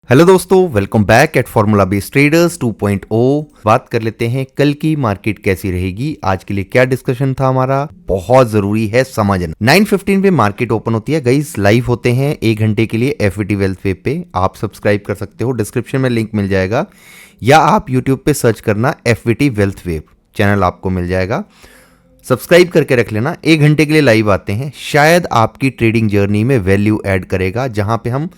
Hello दोस्तों, welcome back at formula based traders 2.0। बात कर लेते हैं कल की मार्केट कैसी रहेगी। आज के लिए क्या डिस्कशन था हमारा, बहुत जरूरी है समझना। 9:15 पे मार्केट ओपन होती है गाइस, लाइव होते हैं 1 घंटे के लिए एफईटी वेल्थ वेब पे। आप सब्सक्राइब कर सकते हो, डिस्क्रिप्शन में लिंक मिल जाएगा, या आप यूट्यूब पे सर्च करना एफईटी वेल्थ वेब, चैनल आपको मिल जाएगा। सब्सक्राइब करके रख लेना, 1 घंटे के लिए लाइव आते हैं। शायद आपकी ट्रेडिंग जर्नी में वैल्यू ऐड करेगा, जहां पे हम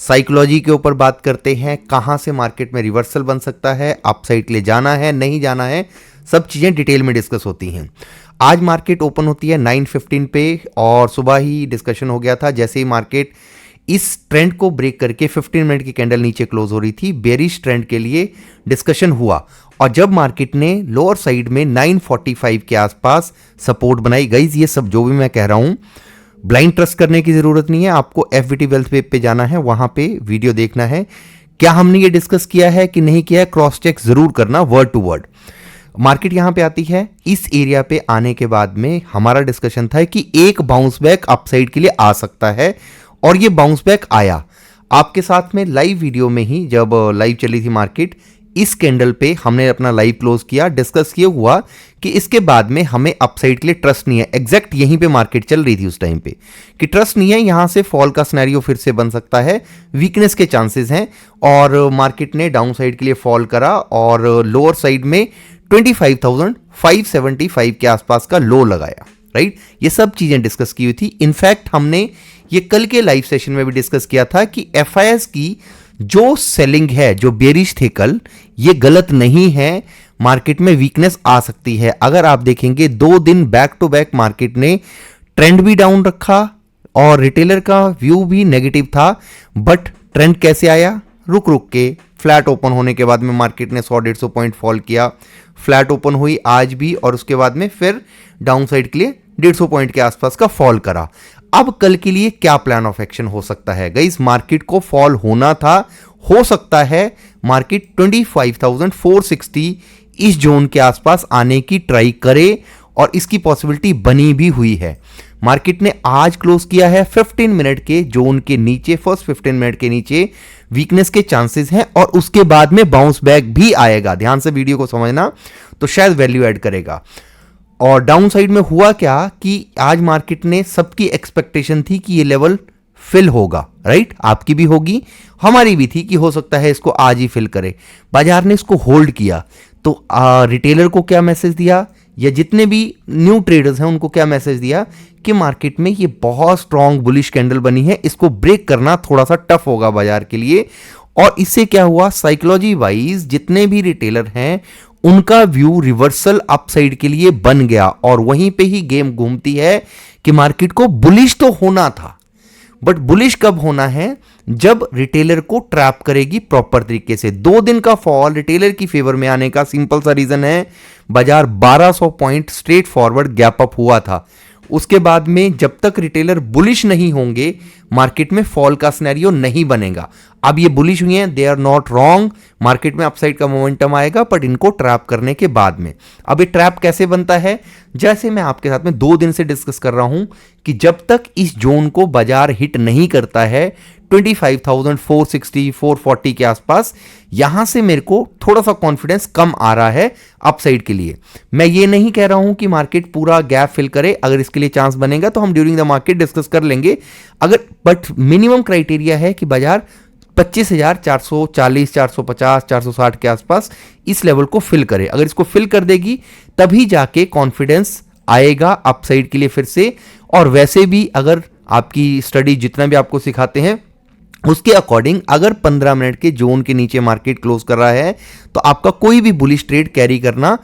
साइकोलॉजी के ऊपर बात करते हैं, कहां से मार्केट में रिवर्सल बन सकता है, अपसाइड के लिए जाना है नहीं जाना है, सब चीजें डिटेल में डिस्कस होती हैं। आज मार्केट ओपन होती है 9:15 पे, और सुबह ही डिस्कशन हो गया था। जैसे ही मार्केट इस ट्रेंड को ब्रेक करके 15 मिनट की कैंडल नीचे क्लोज हो रही थी, बेरिश ट्रेंड के लिए डिस्कशन हुआ, और जब मार्केट ने लोअर साइड में 945 के आसपास सपोर्ट बनाई। गाइस, ये सब जो भी मैं कह रहा हूं, ब्लाइंड ट्रस्ट करने की जरूरत नहीं है, आपको एफईटी वेल्थ वेब पे जाना है, वहां पे वीडियो देखना है। क्या हमने ये डिस्कस किया है कि नहीं किया है, क्रॉस चेक जरूर करना वर्ड टू वर्ड। मार्केट यहां पे आती है, इस एरिया पे आने के बाद में हमारा डिस्कशन था कि एक बाउंस बैक अपसाइड के लिए आ सकता है, और ये बाउंस बैक आया। आपके साथ में लाइव वीडियो में ही, जब लाइव चली थी मार्केट, इस कैंडल पे हमने अपना लाइव क्लोज किया, डिस्कस किया हुआ कि इसके बाद में हमें अपसाइड के लिए ट्रस्ट नहीं है। एग्जैक्ट यहीं पे मार्केट चल रही थी उस टाइम पे कि ट्रस्ट नहीं है, यहां से फॉल का सिनेरियो फिर से बन सकता है, वीकनेस के चांसेस हैं। और मार्केट ने डाउन साइड के लिए फॉल करा, और लोअर साइड में 25,575 के आसपास का लो लगाया। राइट, ये सब चीजें डिस्कस की हुई थी। इनफैक्ट हमने ये कल के लाइव सेशन में भी डिस्कस किया था कि एफआईएस की जो सेलिंग है, जो बेरिश थे कल, ये गलत नहीं है। मार्केट में वीकनेस आ सकती है। अगर आप देखेंगे 2 दिन बैक टू बैक मार्केट ने ट्रेंड भी डाउन रखा, और रिटेलर का व्यू भी नेगेटिव था, बट ट्रेंड कैसे आया, रुक रुक के। फ्लैट ओपन होने के बाद में मार्केट ने 100-150 पॉइंट फॉल किया, फ्लैट ओपन हुई आज भी, और उसके बाद में फिर डाउन साइड के लिए 150 पॉइंट के आसपास का फॉल करा। अब कल के लिए क्या प्लान ऑफ एक्शन हो सकता है गाइस? मार्केट को फॉल होना था, हो सकता है मार्केट 25,460 इस जोन के आसपास आने की ट्राई करे, और इसकी पॉसिबिलिटी बनी भी हुई है। मार्केट ने आज क्लोज किया है 15 मिनट के जोन के नीचे, फर्स्ट 15 मिनट के नीचे वीकनेस के चांसेस हैं, और उसके बाद में बाउंस बैक भी आएगा। ध्यान से वीडियो को समझना, तो शायद वैल्यू ऐड करेगा। और डाउन साइड में हुआ क्या कि आज मार्केट ने, सबकी एक्सपेक्टेशन थी कि ये लेवल फिल होगा, राइट, आपकी भी होगी, हमारी भी थी कि हो सकता है इसको आज ही फिल करे। बाजार ने इसको होल्ड किया, तो रिटेलर को क्या मैसेज दिया, या जितने भी न्यू ट्रेडर्स हैं उनको क्या मैसेज दिया कि मार्केट में ये बहुत स्ट्रॉन्ग बुलिश कैंडल बनी है, इसको ब्रेक करना थोड़ा सा टफ होगा बाजार के लिए। और इससे क्या हुआ, साइकोलॉजी वाइज जितने भी रिटेलर हैं उनका व्यू रिवर्सल अपसाइड के लिए बन गया, और वहीं पे ही गेम घूमती है कि मार्केट को बुलिश तो होना था, बट बुलिश कब होना है, जब रिटेलर को ट्रैप करेगी प्रॉपर तरीके से। 2 दिन का फॉल रिटेलर की फेवर में आने का सिंपल सा रीजन है, बाजार 1200 point straight forward gap up हुआ था। उसके बाद में जब तक रिटेलर बुलिश नहीं होंगे, मार्केट में फॉल का सिनेरियो नहीं बनेगा। अब ये बुलिश हुई हैं, they are not wrong, market में अपसाइड का मोमेंटम आएगा, बट इनको ट्रैप करने के बाद में। अब ये ट्रैप कैसे बनता है, जैसे मैं आपके साथ में 2 दिन से डिस्कस कर रहा हूं कि जब तक इस जोन को बाजार हिट नहीं करता है 25,460 440 के आसपास, यहां से मेरे को थोड़ा सा कॉन्फिडेंस कम आ रहा है अपसाइड के लिए। मैं ये नहीं कह रहा हूं कि मार्केट पूरा गैप फिल करे, अगर इसके लिए चांस बनेगा तो हम ड्यूरिंग द मार्केट डिस्कस कर लेंगे। अगर बट मिनिमम क्राइटेरिया है कि बाजार 25,440 450 460 के आसपास इस लेवल को फिल करे। अगर इसको फिल कर देगी तभी जाके कॉन्फिडेंस आएगा अपसाइड के लिए फिर से। और वैसे भी अगर आपकी स्टडी जितना भी आपको सिखाते हैं उसके अकॉर्डिंग, अगर 15 मिनट के जोन के नीचे मार्केट क्लोज कर रहा है तो आपका कोई भी बुलिश ट्रेड कैरी करना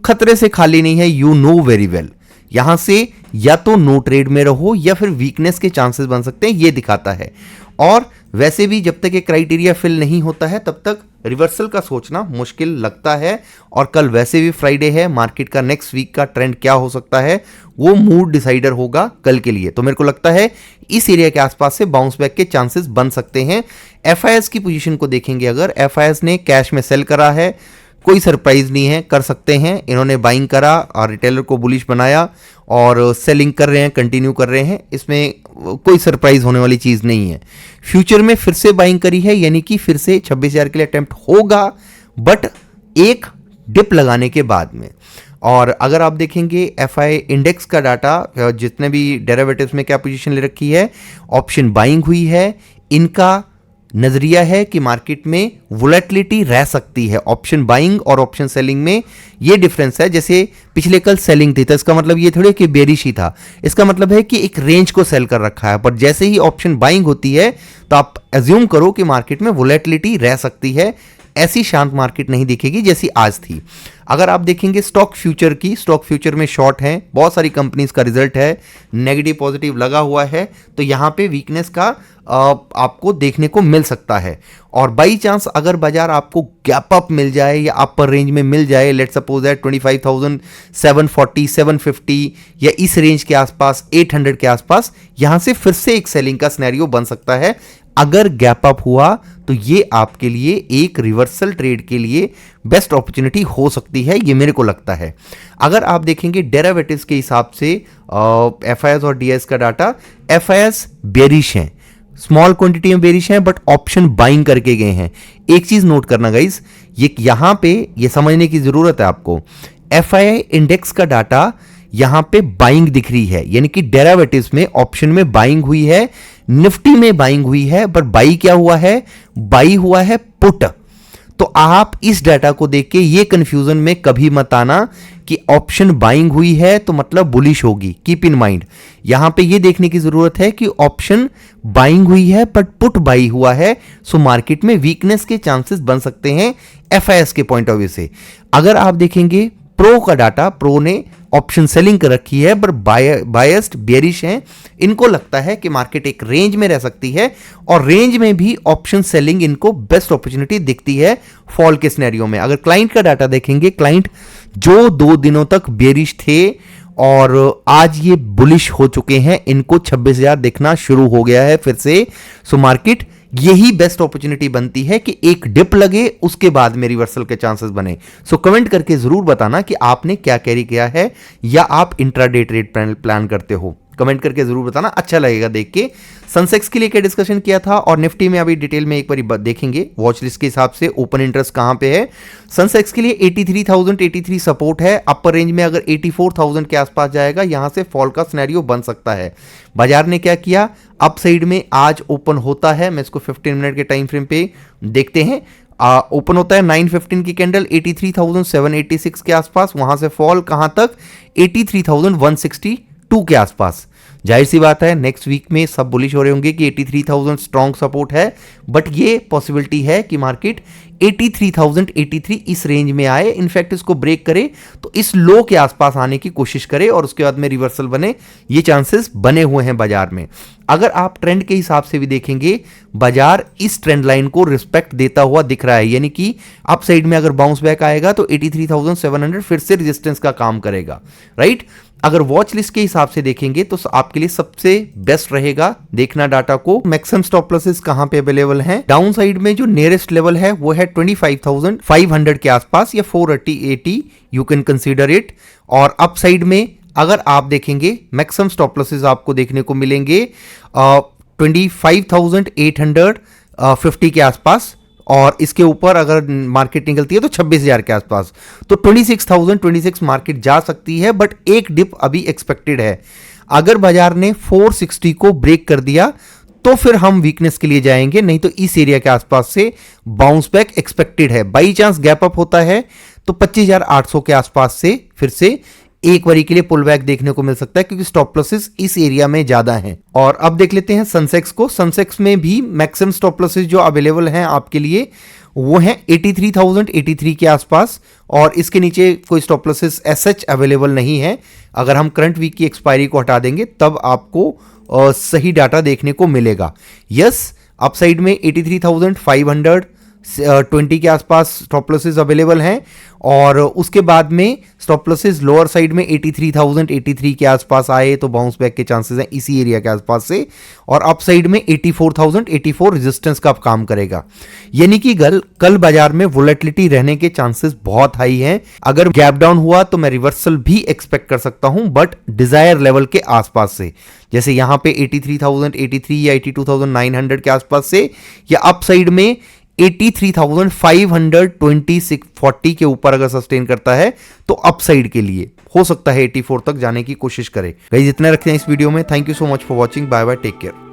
खतरे से खाली नहीं है, यू नो वेरी वेल। यहां से या तो नो ट्रेड में रहो, या फिर वीकनेस के चांसेस बन सकते हैं, ये दिखाता है। और वैसे भी जब तक ये क्राइटेरिया फिल नहीं होता है तब तक रिवर्सल का सोचना मुश्किल लगता है। और कल वैसे भी फ्राइडे है, मार्केट का नेक्स्ट वीक का ट्रेंड क्या हो सकता है वो मूड डिसाइडर होगा कल के लिए। तो मेरे को लगता है इस एरिया के आसपास से बाउंस बैक के चांसेस बन सकते हैं। एफआईएस की पोजीशन को देखेंगे, अगर एफआईएस ने कैश में सेल करा है, कोई सरप्राइज नहीं है, कर सकते हैं। इन्होंने बाइंग करा और रिटेलर को बुलिश बनाया और सेलिंग कर रहे हैं, कंटिन्यू कर रहे हैं, इसमें कोई सरप्राइज होने वाली चीज़ नहीं है। फ्यूचर में फिर से बाइंग करी है, यानी कि फिर से 26,000 के लिए अटेम्प्ट होगा, बट एक डिप लगाने के बाद में। और अगर आप देखेंगे एफआई इंडेक्स का डाटा, जितने भी डेरिवेटिव्स में क्या पोजीशन ले रखी है, ऑप्शन बाइंग हुई है। इनका नजरिया है कि मार्केट में वोलेटिलिटी रह सकती है। ऑप्शन बाइंग और ऑप्शन सेलिंग में ये डिफरेंस है। जैसे पिछले कल सेलिंग थी तो इसका मतलब ये थोड़ी कि बेरिश ही था, इसका मतलब है कि एक रेंज को सेल कर रखा है। पर जैसे ही ऑप्शन बाइंग होती है तो आप एज्यूम करो कि मार्केट में वोलेटिलिटी रह सकती है, ऐसी शांत मार्केट नहीं दिखेगी जैसी आज थी। अगर आप देखेंगे स्टॉक फ्यूचर की, स्टॉक फ्यूचर में शॉर्ट है, बहुत सारी कंपनीज का रिजल्ट है, नेगेटिव पॉजिटिव लगा हुआ है, तो यहाँ पे वीकनेस का आपको देखने को मिल सकता है। और बाई चांस अगर बाजार आपको गैप अप मिल जाए या अपर रेंज में मिल जाए, लेट सपोज दैट 25,740 750 या इस रेंज के आसपास 800 के आसपास, यहाँ से फिर से एक सेलिंग का सिनेरियो बन सकता है। अगर गैप अप हुआ तो ये आपके लिए एक रिवर्सल ट्रेड के लिए बेस्ट अपॉर्चुनिटी हो सकती है, ये मेरे को लगता है। अगर आप देखेंगे डेरिवेटिव्स के हिसाब से एफआईएस और डीएस का डाटा, एफआईएस बेरिश हैं, स्मॉल क्वांटिटी में बेरिश हैं, बट ऑप्शन बाइंग करके गए हैं। एक चीज नोट करना गाइस, ये यहां पे ये समझने की जरूरत है आपको, एफआईआई इंडेक्स का डाटा यहां पे बाइंग दिख रही है, यानी कि डेरिवेटिव्स में ऑप्शन में बाइंग हुई है, निफ्टी में बाइंग हुई है, बट बाई क्या हुआ है, बाई हुआ है पुट। तो आप इस डाटा को देख के ये कंफ्यूजन में कभी मत आना कि ऑप्शन बाइंग हुई है तो मतलब बुलिश होगी। कीप इन माइंड, यहां पे ये देखने की जरूरत है कि ऑप्शन बाइंग हुई है बट पुट बाई हुआ है, सो मार्केट में वीकनेस के चांसेस बन सकते हैं एफआईएस के पॉइंट ऑफ व्यू से। अगर आप देखेंगे प्रो का डाटा, प्रो ने ऑप्शन सेलिंग कर रखी है पर बायस्ड बेरिश हैं। इनको लगता है कि मार्केट एक रेंज में रह सकती है और रेंज में भी ऑप्शन सेलिंग इनको बेस्ट अपॉर्चुनिटी दिखती है फॉल के सिनेरियो में। अगर क्लाइंट का डाटा देखेंगे, क्लाइंट जो 2 दिनों तक बेरिश थे और आज ये बुलिश हो चुके हैं, इनको 26,000 दिखना शुरू हो गया है फिर से। सो मार्केट यही बेस्ट अपॉर्चुनिटी बनती है कि एक डिप लगे, उसके बाद में रिवर्सल के चांसेस बने। सो कमेंट करके जरूर बताना कि आपने क्या कैरी किया है या आप इंट्राडे ट्रेड प्लान करते हो। कमेंट करके जरूर बताना, अच्छा लगेगा देख के। सनसेक्स के लिए क्या डिस्कशन किया था और निफ्टी में अभी डिटेल में एक बार देखेंगे वॉच लिस्ट के हिसाब से ओपन इंटरेस्ट कहां पे है। सनसेक्स के लिए 83,083 सपोर्ट है, अपर रेंज में अगर 84,000 के आसपास जाएगा यहां से फॉल का सिनेरियो बन सकता है। बाजार ने क्या किया, अप साइड में आज ओपन होता है, मैं इसको 15 मिनट के टाइम फ्रेम पे देखते हैं। ओपन होता है 9:15 की कैंडल 83,786 के आसपास, वहां से फॉल कहां तक 83,162 के आसपास। जाहिर सी बात है नेक्स्ट वीक में सब बुलिश हो रहे होंगे कि 83,000 स्ट्रॉन्ग सपोर्ट है, बट ये पॉसिबिलिटी है कि मार्केट 83,083 इस रेंज में आए, इनफैक्ट इसको ब्रेक करे तो इस लो के आसपास आने की कोशिश करे और उसके बाद में रिवर्सल बने, ये चांसेस बने हुए हैं बाजार में। अगर आप ट्रेंड के हिसाब से भी देखेंगे, बाजार इस ट्रेंड लाइन को रिस्पेक्ट देता हुआ दिख रहा है, यानी कि अप साइड में अगर बाउंस बैक आएगा तो 83,700 फिर से रेजिस्टेंस का काम करेगा, राइट। अगर वॉच लिस्ट के हिसाब से देखेंगे तो आपके लिए सबसे बेस्ट रहेगा देखना डाटा को, मैक्सिमम स्टॉप लॉसेस कहां पे अवेलेबल हैं। डाउन साइड में जो नियरेस्ट लेवल है वो है 25,500 के आसपास या 480 यू कैन कंसीडर इट। और अप साइड में अगर आप देखेंगे मैक्सिमम स्टॉप लॉसेस आपको देखने को मिलेंगे 25,850 के आसपास, और इसके ऊपर अगर मार्केट निकलती है तो 26,000 के आसपास, तो 26,026 मार्केट जा सकती है, बट एक डिप अभी एक्सपेक्टेड है। अगर बाजार ने 460 को ब्रेक कर दिया तो फिर हम वीकनेस के लिए जाएंगे, नहीं तो इस एरिया के आसपास से बाउंस बैक एक्सपेक्टेड है। बाई चांस गैप अप होता है तो 25,800 के आसपास से फिर से एक बारी के लिए पुल बैक देखने को मिल सकता है, क्योंकि स्टॉप लॉसेस इस एरिया में ज्यादा हैं। और अब देख लेते हैं सनसेक्स को। सनसेक्स में भी मैक्सिमम स्टॉप लॉसेस जो अवेलेबल हैं आपके लिए वो हैं 83,083 के आसपास, और इसके नीचे कोई स्टॉप लॉसेस एसएच अवेलेबल नहीं है। अगर हम करंट वीक की एक्सपायरी को हटा देंगे तब आपको सही डाटा देखने को मिलेगा। यस, अपसाइड में 83,500 20 के आसपास स्टॉप लॉसेस अवेलेबल हैं, और उसके बाद में स्टॉप लॉसेस लोअर साइड में 83,083 के आसपास आए तो बाउंस बैक के चांसेस हैं इसी एरिया के आसपास से, और अप साइड में 84,084 रेजिस्टेंस का काम करेगा। यानी कि कल बाजार में वोलेटिलिटी रहने के चांसेस बहुत हाई हैं। अगर गैप डाउन हुआ तो मैं रिवर्सल भी एक्सपेक्ट कर सकता हूं, बट डिजायर लेवल के आसपास से, जैसे यहां पे 83,083 या 82,900 के आसपास से, या अप साइड में 83,540 के ऊपर अगर सस्टेन करता है तो अपसाइड के लिए हो सकता है 84 तक जाने की कोशिश करे। गाइस इतना रखते हैं इस वीडियो में। Thank you so much for watching. Bye bye, take care.